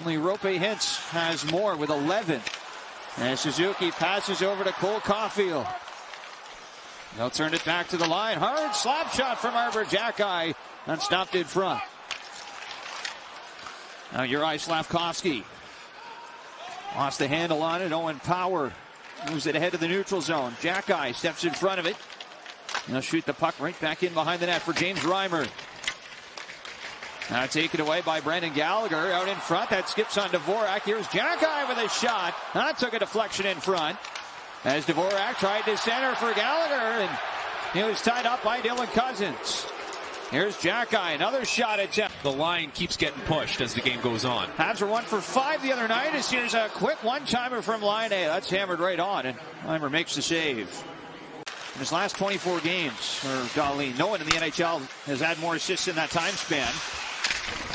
Only Rope Hintz has more with 11. And Suzuki passes over to Cole Caulfield. They'll turn it back to the line. Hard slap shot from Arbor Jackeye. Unstopped in front. Now Juraj Slafkovsky. Lost the handle on it. Owen Power moves it ahead of the neutral zone. Jackeye steps in front of it. He'll shoot the puck right back in behind the net for James Reimer. Now taken away by Brendan Gallagher out in front. That skips on Dvorak. Here's Jackeye with a shot. That took a deflection in front. As Dvorak tried to center for Gallagher, and he was tied up by Dylan Cousins. Here's Jackeye, another shot attempt. The line keeps getting pushed as the game goes on. Habs were 1 for 5 the other night. As here's a quick one-timer from Line A. That's hammered right on, and Reimer makes the save. In his last 24 games for Dahlin, no one in the NHL has had more assists in that time span.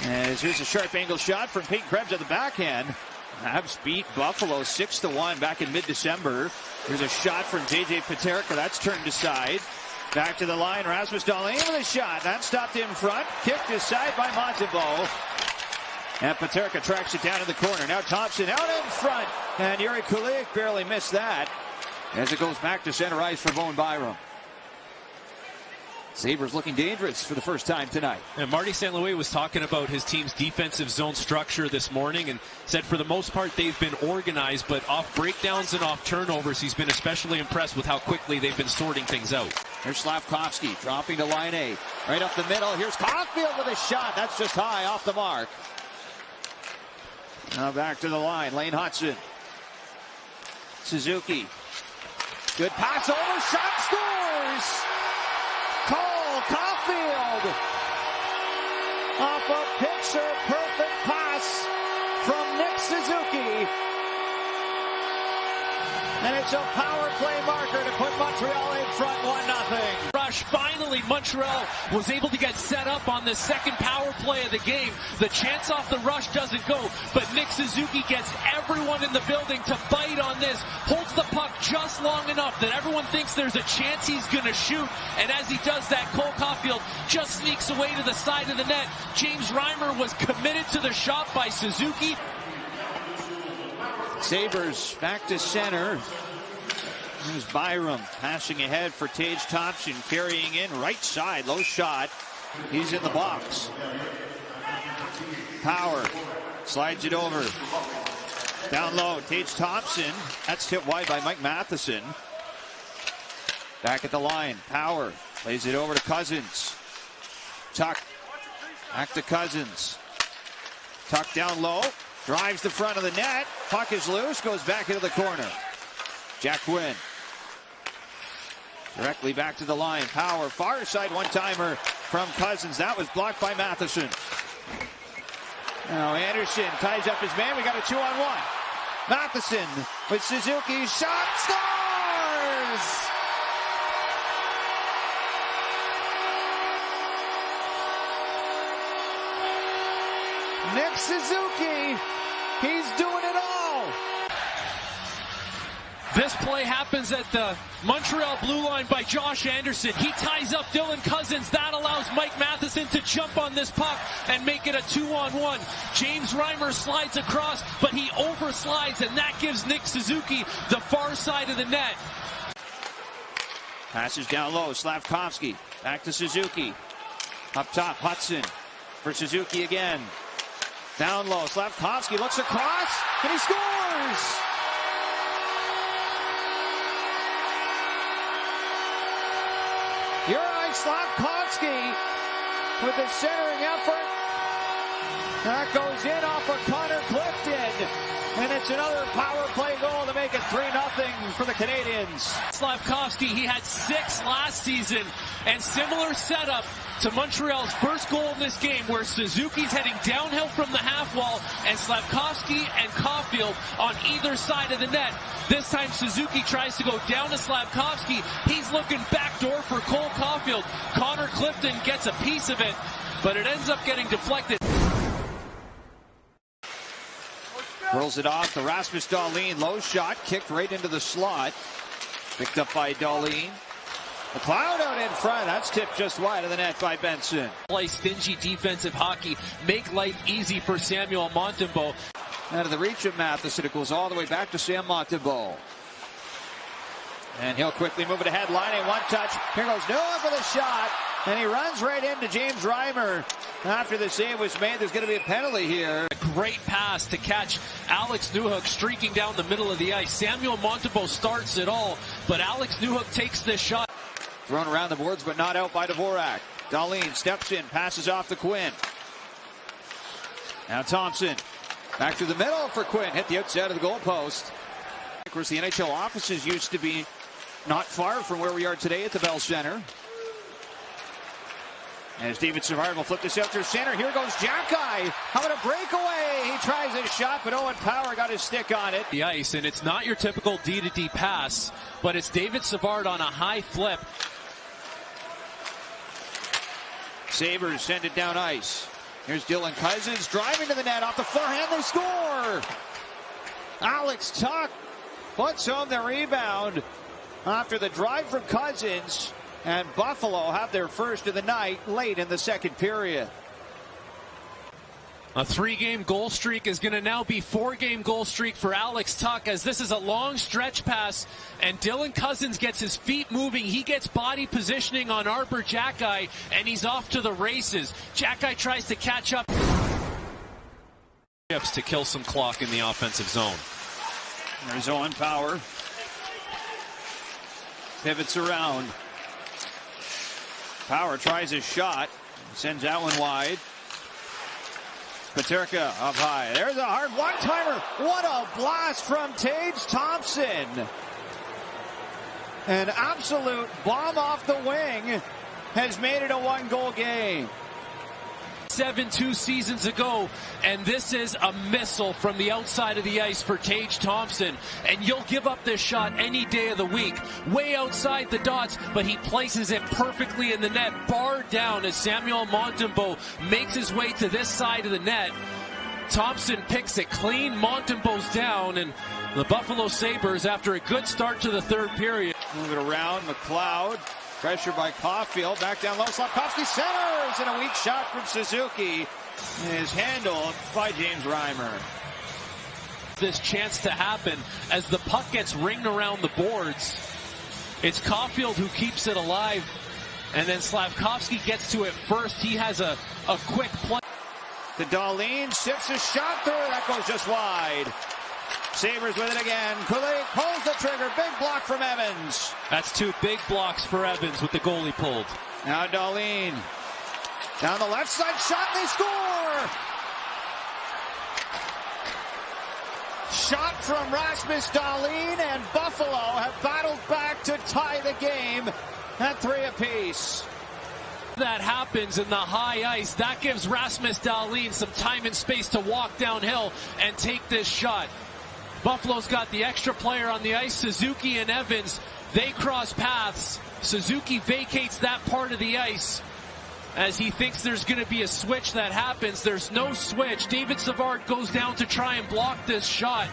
As here's a sharp angle shot from Peyton Krebs at the backhand. Habs beat Buffalo 6-1 back in mid-December. Here's a shot from J.J. Peterka. That's turned aside. Back to the line. Rasmus Dahlin with a shot. That stopped in front. Kicked aside by Montembeault. And Peterka tracks it down in the corner. Now Thompson out in front. And Yuri Kulich barely missed that. As it goes back to center ice for Bowen Byram. Sabres looking dangerous for the first time tonight. And Marty St. Louis was talking about his team's defensive zone structure this morning and said for the most part they've been organized, but off breakdowns and off turnovers, he's been especially impressed with how quickly they've been sorting things out. Here's Slafkovsky dropping to line A. Right up the middle. Here's Caulfield with a shot. That's just high off the mark. Now back to the line. Lane Hudson. Suzuki. Good pass over. Shot scores. Cole Caulfield off a picture-perfect pass from Nick Suzuki. And it's a power play marker to put Montreal in front 1-0. Rush, finally Montreal was able to get set up on the second power play of the game. The chance off the rush doesn't go, but Nick Suzuki gets everyone in the building to bite on this, holds the puck just long enough that everyone thinks there's a chance he's going to shoot, and as he does that, Cole Caulfield just sneaks away to the side of the net. James Reimer was committed to the shot by Suzuki. Sabres back to center. Here's Byram passing ahead for Tage Thompson, carrying in right side, low shot. He's in the box. Power slides it over. Down low, Tage Thompson. That's hit wide by Mike Matheson. Back at the line, Power plays it over to Cousins. Tuck, back to Cousins. Tuck down low. Drives the front of the net. Puck is loose. Goes back into the corner. Jack Quinn. Directly back to the line. Power. Far side one-timer from Cousins. That was blocked by Matheson. Now Anderson ties up his man. We got a 2-on-1. Matheson with Suzuki. Shot. Scores! Nick Suzuki, he's doing it all. This play happens at the Montreal blue line by Josh Anderson. He ties up Dylan Cousins. That allows Mike Matheson to jump on this puck and make it a 2-on-1. James Reimer slides across, but he overslides, and that gives Nick Suzuki the far side of the net. Passes down low, Slafkovsky. Back to Suzuki. Up top, Hudson for Suzuki again. Down low, Slafkovsky looks across, and he scores! Juraj Slafkovsky with the centering effort. That goes in off of Connor Clifton. And it's another power play goal to make it 3-0 for the Canadiens. Slafkovsky, he had 6 last season, and similar setup to Montreal's first goal in this game, where Suzuki's heading downhill from the half wall and Slafkovsky and Caulfield on either side of the net. This time Suzuki tries to go down to Slafkovsky. He's looking backdoor for Cole Caulfield. Connor Clifton gets a piece of it, but it ends up getting deflected. Rolls it off to Rasmus Dahlin. Low shot, kicked right into the slot. Picked up by Dahlin. McLeod out in front. That's tipped just wide of the net by Benson. Play stingy defensive hockey. Make life easy for Samuel Montembeault. Out of the reach of Matheson, it goes all the way back to Sam Montembeault. And he'll quickly move it ahead. Line, one touch. Here goes Newhook with a shot. And he runs right into James Reimer. After the save was made, there's going to be a penalty here. A great pass to catch Alex Newhook streaking down the middle of the ice. Samuel Montembeault starts it all, but Alex Newhook takes this shot. Thrown around the boards, but not out by Dvorak. Dahlin steps in, passes off to Quinn. Now Thompson. Back to the middle for Quinn. Hit the outside of the goalpost. Of course, the NHL offices used to be not far from where we are today at the Bell Center. As David Savard will flip this out through center. Here goes Jacki. How about a breakaway? He tries his shot, but Owen Power got his stick on it. The ice, and it's not your typical D-to-D pass, but it's David Savard on a high flip. Sabres send it down ice. Here's Dylan Cousins driving to the net off the forehand. They score. Alex Tuch puts home the rebound after the drive from Cousins. And Buffalo have their first of the night late in the second period. A 3-game goal streak is going to now be 4-game goal streak for Alex Tuch, as this is a long stretch pass, and Dylan Cousins gets his feet moving. He gets body positioning on Arber Jacki, and he's off to the races. Jacki tries to catch up. To kill some clock in the offensive zone. There's Owen Power. Pivots around. Power tries his shot. Sends that one wide. Paterka up high. There's a hard one-timer. What a blast from Tage Thompson. An absolute bomb off the wing has made it a 1-goal game. 7-2 seasons ago, and this is a missile from the outside of the ice for Tage Thompson, and you'll give up this shot any day of the week. Way outside the dots, but he places it perfectly in the net, barred down as Samuel Montembeault makes his way to this side of the net. Thompson picks it clean, Montembeault's down, and the Buffalo Sabres, after a good start to the third period. Move it around, McLeod. Pressure by Caulfield, back down low, Slafkovsky centers, and a weak shot from Suzuki is handled by James Reimer. This chance to happen as the puck gets ringed around the boards. It's Caulfield who keeps it alive, and then Slafkovsky gets to it first. He has a quick play. The Dahlin sips a shot through, that goes just wide. Sabres with it again. Kulik pulls the trigger. Big block from Evans. That's 2 big blocks for Evans with the goalie pulled. Now Dahlin. Down the left side shot, they score! Shot from Rasmus Dahlin, and Buffalo have battled back to tie the game at 3 apiece. That happens in the high ice. That gives Rasmus Dahlin some time and space to walk downhill and take this shot. Buffalo's got the extra player on the ice, Suzuki and Evans. They cross paths. Suzuki vacates that part of the ice as he thinks there's going to be a switch that happens. There's no switch. David Savard goes down to try and block this shot.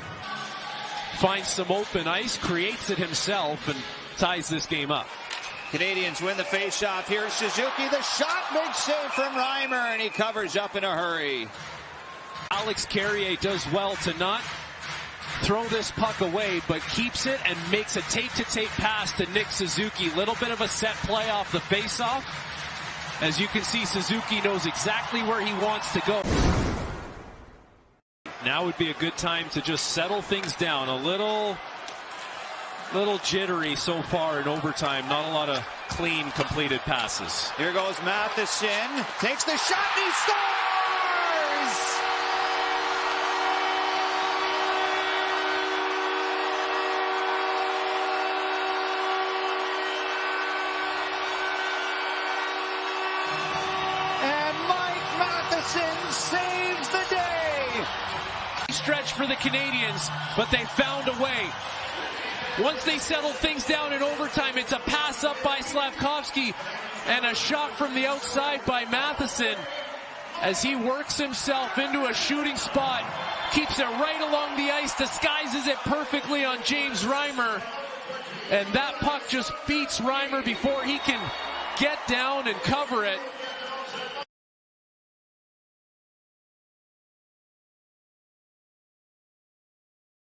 Finds some open ice, creates it himself, and ties this game up. Canadians win the face-off. Here's Suzuki. The shot, big save from Reimer, and he covers up in a hurry. Alex Carrier does well to not throw this puck away, but keeps it and makes a tape-to-tape pass to Nick Suzuki. Little bit of a set play off the face-off. As you can see, Suzuki knows exactly where he wants to go. Now would be a good time to just settle things down. A little jittery so far in overtime. Not a lot of clean, completed passes. Here goes Matheson. Takes the shot and he scores! Saves the day. Stretch for the Canadians, but they found a way. Once they settled things down in overtime, it's a pass up by Slafkovsky and a shot from the outside by Matheson as he works himself into a shooting spot, keeps it right along the ice, disguises it perfectly on James Reimer, and that puck just beats Reimer before he can get down and cover it.